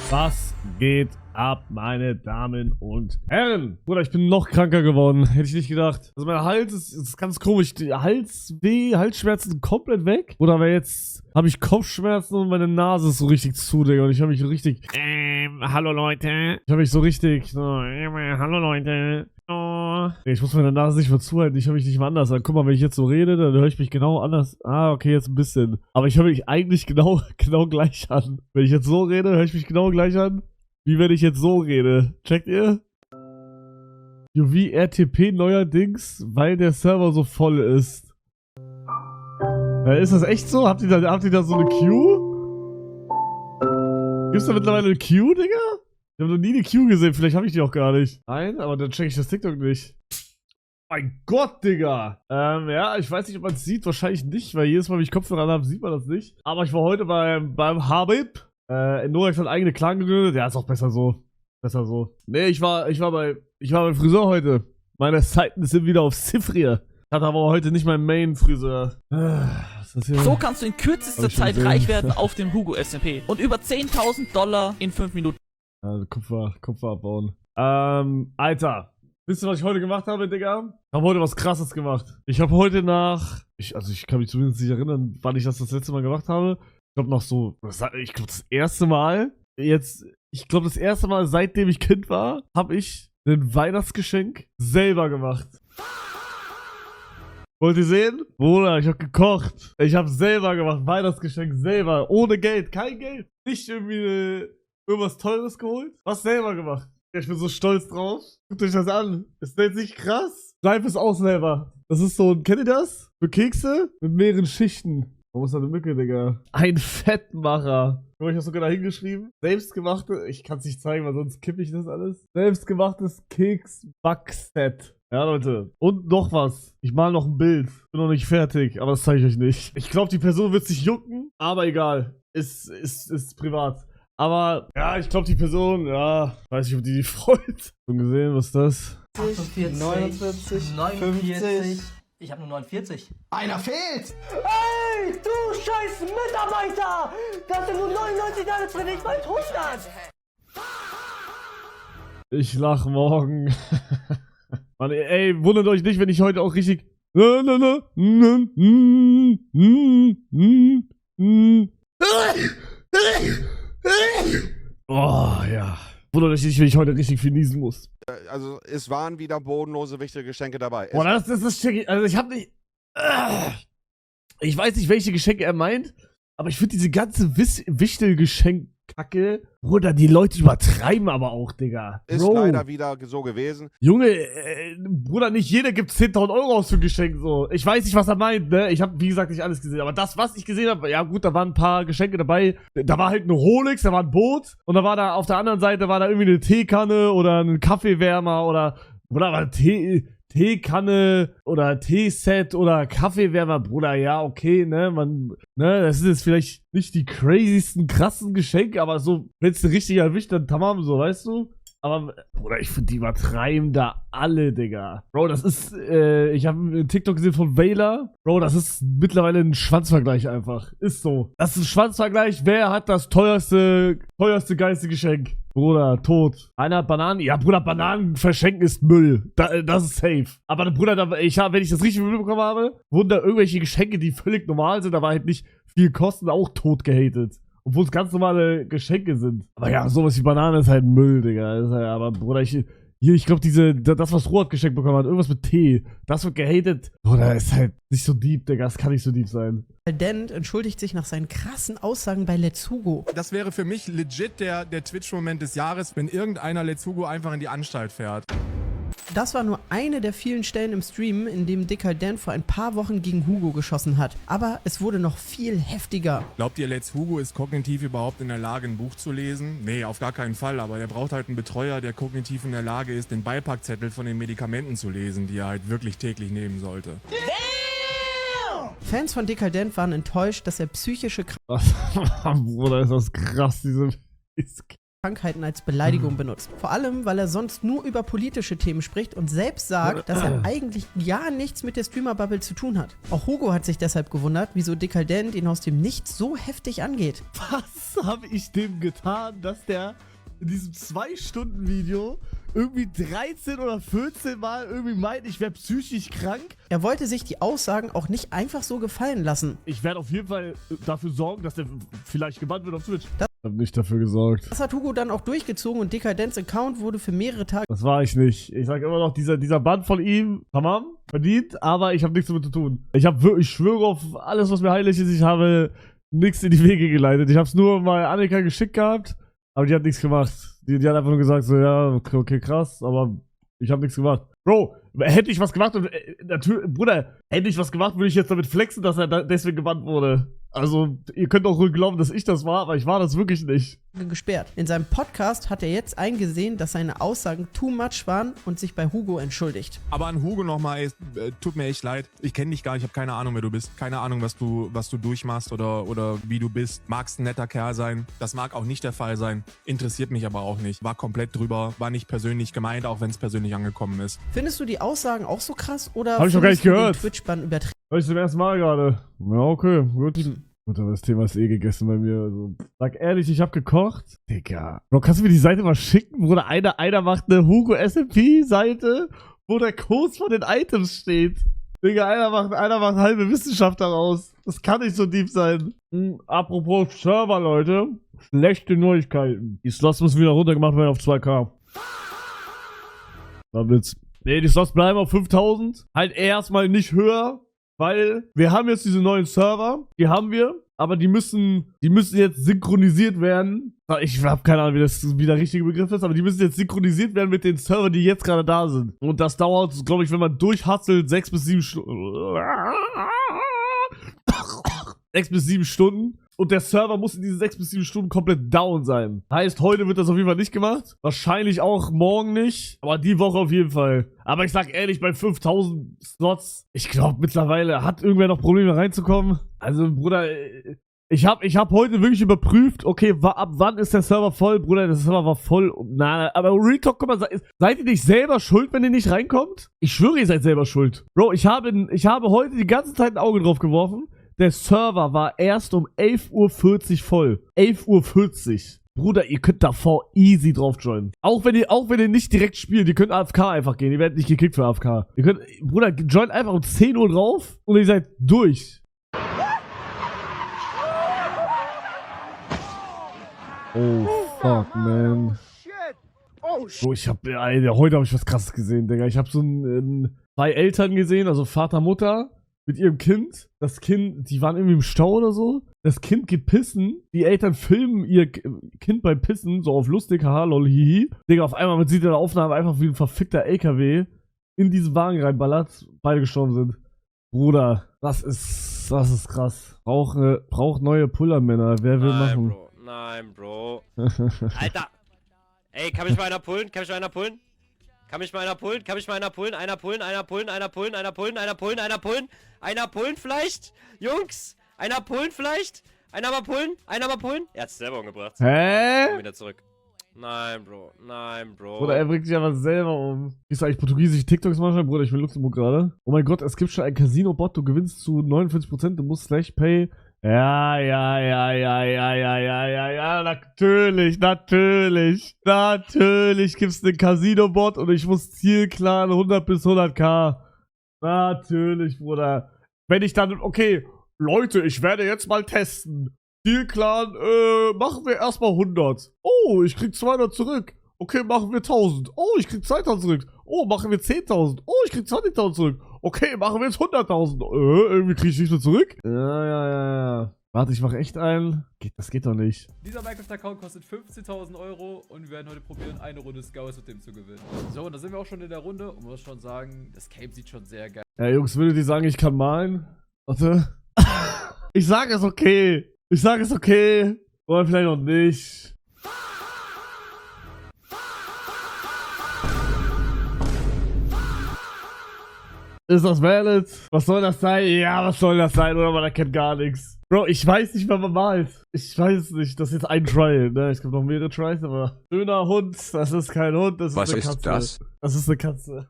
Was geht ab, meine Damen und Herren? Bruder, ich bin noch kranker geworden. Hätte ich nicht gedacht. Also mein Hals ist ganz komisch. Die Halsschmerzen sind komplett weg. Oder aber jetzt habe ich Kopfschmerzen und meine Nase ist so richtig zu, Digga. Und ich habe mich richtig... hallo Leute. Ich habe mich so richtig... hallo Leute. Oh. Ich muss meine Nase nicht mehr zuhalten. Ich höre mich nicht mehr anders an. Guck mal, wenn ich jetzt so rede, dann höre ich mich genau anders. Ah, okay, jetzt ein bisschen. Aber ich höre mich eigentlich genau gleich an. Wenn ich jetzt so rede, höre ich mich genau gleich an, wie wenn ich jetzt so rede. Checkt ihr? UV RTP neuerdings, weil der Server so voll ist. Ja, ist das echt so? Habt ihr da so eine Queue? Gibt's da mittlerweile eine Queue, Digga? Ich habe noch nie eine Queue gesehen, vielleicht habe ich die auch gar nicht. Nein, aber dann check ich das TikTok nicht. Mein Gott, Digga. Ja, ich weiß nicht, ob man es sieht, wahrscheinlich nicht, weil jedes Mal, wenn ich Kopfhörer an habe, sieht man das nicht. Aber ich war heute beim Habib. Norex hat eigene Klagen gegründet. Ja, ist auch besser so. Besser so. Nee, ich war beim Friseur heute. Meine Zeiten sind wieder auf Ziffrier. Ich hatte aber heute nicht meinen Main-Friseur. So kannst du in kürzester Zeit reich werden auf dem Hugo SMP. Und über $10.000 in 5 Minuten. Also Kupfer abbauen. Alter. Wisst ihr, was ich heute gemacht habe, Digga? Ich habe heute was Krasses gemacht. Ich habe heute ich kann mich zumindest nicht erinnern, wann ich das letzte Mal gemacht habe. Ich glaube noch so, ich glaube das erste Mal, seitdem ich Kind war, habe ich ein Weihnachtsgeschenk selber gemacht. Wollt ihr sehen? Bruder, ich habe gekocht. Ich habe selber gemacht, Weihnachtsgeschenk selber, ohne Geld, kein Geld. Nicht irgendwie irgendwas Teures geholt, was selber gemacht. Ich bin so stolz drauf. Guckt euch das an. Ist das nicht krass? Bleib es auch selber. Das ist so ein, kennt ihr das? Für Kekse mit mehreren Schichten. Warum ist da eine Mücke, Digga? Ein Fettmacher. Ich habe sogar da hingeschrieben. Selbstgemachte, ich kann es nicht zeigen, weil sonst kippe ich das alles. Selbstgemachtes Keks-Backset. Ja, Leute. Und noch was. Ich mal noch ein Bild. Bin noch nicht fertig, aber das zeige ich euch nicht. Ich glaube, die Person wird sich jucken, aber egal. Ist privat. Aber, ja, ich glaube, die Person, ja, weiß nicht, ob die freut. Schon gesehen, was ist das? 48, 49, 49. Ich habe nur 49. Einer fehlt! Ey, du scheiß Mitarbeiter! Das sind nur 99 Jahre drin, nicht mal 100! Ich lach morgen. Mann, ey, wundert euch nicht, wenn ich heute auch richtig... Oh, ja. Wundert euch nicht, wenn ich heute richtig viel niesen muss. Also, es waren wieder bodenlose, wichtige Geschenke dabei. Boah, das check. Also, ich hab nicht. Ich weiß nicht, welche Geschenke er meint, aber ich finde diese ganze Wichtelgeschenk-Kacke, Bruder, die Leute übertreiben aber auch, Digga. Ist leider wieder so gewesen. Junge, Bruder, nicht jeder gibt 10.000 Euro aus für ein Geschenk, so. Ich weiß nicht, was er meint, ne? Ich habe, wie gesagt, nicht alles gesehen, aber das, was ich gesehen habe, ja gut, da waren ein paar Geschenke dabei. Da war halt eine Rolex, da war ein Boot und da war da auf der anderen Seite war da irgendwie eine Teekanne oder ein Kaffeewärmer oder war Teekanne oder Teeset oder Kaffeewärmer, Bruder, ja, okay, ne, das ist jetzt vielleicht nicht die crazysten, krassen Geschenke, aber so, wenn es richtig erwischt, dann tamam, so, weißt du? Aber, Bruder, ich finde, die übertreiben da alle, Digga. Bro, das ist, ich habe einen TikTok gesehen von Wähler. Bro, das ist mittlerweile ein Schwanzvergleich einfach. Ist so. Das ist ein Schwanzvergleich. Wer hat das teuerste geilste Geschenk? Bruder, tot. Einer hat Bananen. Ja, Bruder, Bananen verschenken ist Müll. Das ist safe. Aber, Bruder, wenn ich das richtig mitbekommen habe, wurden da irgendwelche Geschenke, die völlig normal sind, aber halt nicht viel kosten, auch tot gehatet. Obwohl es ganz normale Geschenke sind. Aber ja, sowas wie Banane ist halt Müll, Digga. Ist halt, aber Bruder, ich glaube, das, was Rohat geschenkt bekommen hat, irgendwas mit Tee, das wird gehatet. Bruder, ist halt nicht so deep, Digga. Das kann nicht so deep sein. Dent entschuldigt sich nach seinen krassen Aussagen bei Let's Hugo. Das wäre für mich legit der Twitch-Moment des Jahres, wenn irgendeiner Let's Hugo einfach in die Anstalt fährt. Das war nur eine der vielen Stellen im Stream, in dem Dent vor ein paar Wochen gegen Hugo geschossen hat. Aber es wurde noch viel heftiger. Glaubt ihr, Let's Hugo ist kognitiv überhaupt in der Lage, ein Buch zu lesen? Nee, auf gar keinen Fall. Aber er braucht halt einen Betreuer, der kognitiv in der Lage ist, den Beipackzettel von den Medikamenten zu lesen, die er halt wirklich täglich nehmen sollte. Fans von Dent waren enttäuscht, dass er psychische Bruder, ist das krass, diese Krankheiten als Beleidigung benutzt. Vor allem, weil er sonst nur über politische Themen spricht und selbst sagt, dass er eigentlich gar nichts mit der Streamer-Bubble zu tun hat. Auch Hugo hat sich deshalb gewundert, wieso Dekadent ihn aus dem Nichts so heftig angeht. Was habe ich dem getan, dass der in diesem 2-Stunden-Video irgendwie 13 oder 14 Mal irgendwie meint, ich wäre psychisch krank? Er wollte sich die Aussagen auch nicht einfach so gefallen lassen. Ich werde auf jeden Fall dafür sorgen, dass der vielleicht gebannt wird auf Twitch. Ich habe nicht dafür gesorgt. Das hat Hugo dann auch durchgezogen und Dekadents Account wurde für mehrere Tage Das war ich nicht. Ich sage immer noch, dieser Band von ihm, tamam, verdient, aber ich habe nichts damit zu tun. Ich schwöre auf alles, was mir heilig ist, ich habe nichts in die Wege geleitet. Ich habe es nur mal Annika geschickt gehabt, aber die hat nichts gemacht. Die hat einfach nur gesagt, so, ja, okay, krass, aber ich habe nichts gemacht. Bro, hätte ich was gemacht und natürlich, Bruder, hätte ich was gemacht, würde ich jetzt damit flexen, dass er deswegen gebannt wurde. Also, ihr könnt auch ruhig glauben, dass ich das war, aber ich war das wirklich nicht. gesperrt. In seinem Podcast hat er jetzt eingesehen, dass seine Aussagen too much waren und sich bei Hugo entschuldigt. Aber an Hugo nochmal, ey, tut mir echt leid. Ich kenne dich gar nicht, ich habe keine Ahnung, wer du bist. Keine Ahnung, was du durchmachst oder wie du bist. Magst ein netter Kerl sein. Das mag auch nicht der Fall sein. Interessiert mich aber auch nicht. War komplett drüber, war nicht persönlich gemeint, auch wenn es persönlich angekommen ist. Findest du die Aussagen auch so krass oder Hab ich doch gar nicht gehört. den Twitch-Bann übertrieben? Hör ich zum ersten Mal gerade. Ja, okay, gut. Gut, aber das Thema ist eh gegessen bei mir. Also, sag ehrlich, ich hab gekocht. Digga. Bro, kannst du mir die Seite mal schicken? Bruder, einer macht eine Hugo SMP-Seite, wo der Code von den Items steht. Digga, einer macht halbe Wissenschaft daraus. Das kann nicht so deep sein. Apropos Server, Leute. Schlechte Neuigkeiten. Die Slots müssen wieder runtergemacht werden auf 2K. Da wird's. Nee, die Slots bleiben auf 5000. Halt erstmal nicht höher. Weil wir haben jetzt diese neuen Server, die haben wir, aber die müssen jetzt synchronisiert werden. Ich habe keine Ahnung, wie der richtige Begriff ist, aber die müssen jetzt synchronisiert werden mit den Servern, die jetzt gerade da sind. Und das dauert, glaube ich, wenn man durchhustelt, 6 bis 7 Stunden. 6 bis 7 Stunden. Und der Server muss in diesen 6 bis 7 Stunden komplett down sein. Heißt, heute wird das auf jeden Fall nicht gemacht. Wahrscheinlich auch morgen nicht. Aber die Woche auf jeden Fall. Aber ich sag ehrlich, bei 5000 Slots, ich glaube mittlerweile hat irgendwer noch Probleme reinzukommen. Also, Bruder, ich hab heute wirklich überprüft, okay, ab wann ist der Server voll? Bruder, der Server war voll. Na, aber Real Talk, guck mal, seid ihr nicht selber schuld, wenn ihr nicht reinkommt? Ich schwöre, ihr seid selber schuld. Bro, ich habe heute die ganze Zeit ein Auge drauf geworfen. Der Server war erst um 11:40 Uhr voll. 11:40 Uhr. Bruder, ihr könnt davor easy drauf joinen. Auch wenn ihr nicht direkt spielt, ihr könnt AFK einfach gehen. Ihr werdet nicht gekickt für AFK. Ihr könnt, Bruder, joint einfach um 10 Uhr drauf und ihr seid durch. Oh, fuck, man. Bro, heute habe ich was Krasses gesehen, Digga. Ich habe so zwei Eltern gesehen, also Vater, Mutter. Mit ihrem Kind. Das Kind, die waren irgendwie im Stau oder so. Das Kind geht pissen. Die Eltern filmen ihr Kind beim Pissen. So auf lustig, haha, lol, hihi. Digga, auf einmal man sieht in der Aufnahme einfach wie ein verfickter LKW in diesen Wagen reinballert. Beide gestorben sind. Bruder, das ist krass. Braucht neue Pullermänner. Wer will machen? Bro. Nein, Bro. Alter. Ey, kann mich mal einer pullen? Kann mich mal einer pullen? Kann mich mal einer pullen? Kann mich mal einer pullen? Einer pullen, einer pullen, einer pullen, einer pullen, einer pullen, einer pullen? Einer pullen vielleicht? Jungs? Einer pullen vielleicht? Einer mal pullen? Einer mal pullen? Er hat's selber umgebracht. Hä? Komm wieder zurück. Nein, Bro. Nein, Bro. Bruder, er bringt sich einfach selber um. Gehst du eigentlich portugiesische TikToks manchmal? Bruder, ich bin in Luxemburg gerade. Oh mein Gott, es gibt schon ein Casino-Bot. Du gewinnst zu 49%. Du musst /pay. Ja, natürlich gibt's den Casino-Bot und ich muss Zielclan 100 bis 100k. Natürlich, Bruder. Wenn ich dann, okay, Leute, ich werde jetzt mal testen. Zielclan, machen wir erstmal 100. Oh, ich krieg 200 zurück. Okay, machen wir 1000. Oh, ich krieg 2000 zurück. Oh, machen wir 10.000. Oh, ich krieg 20.000 zurück. Okay, machen wir jetzt 100.000. Irgendwie krieg ich nicht mehr zurück. Ja. Warte, ich mache echt einen. Das geht doch nicht. Dieser Minecraft-Account kostet 15.000 € und wir werden heute probieren, eine Runde Scouts mit dem zu gewinnen. So, und da sind wir auch schon in der Runde und muss schon sagen, das Cape sieht schon sehr geil. Ja, Jungs, würdet ihr sagen, ich kann malen? Warte. Ich sage es okay. Oder vielleicht noch nicht. Ist das valid? Was soll das sein? Ja, was soll das sein? Oder man erkennt gar nichts. Bro, ich weiß nicht, wann man malt. Ich weiß nicht. Das ist jetzt ein Try, ne? Es gibt noch mehrere Tries, aber schöner Hund. Das ist kein Hund, das ist Was eine ist Katze. das? Das ist eine Katze.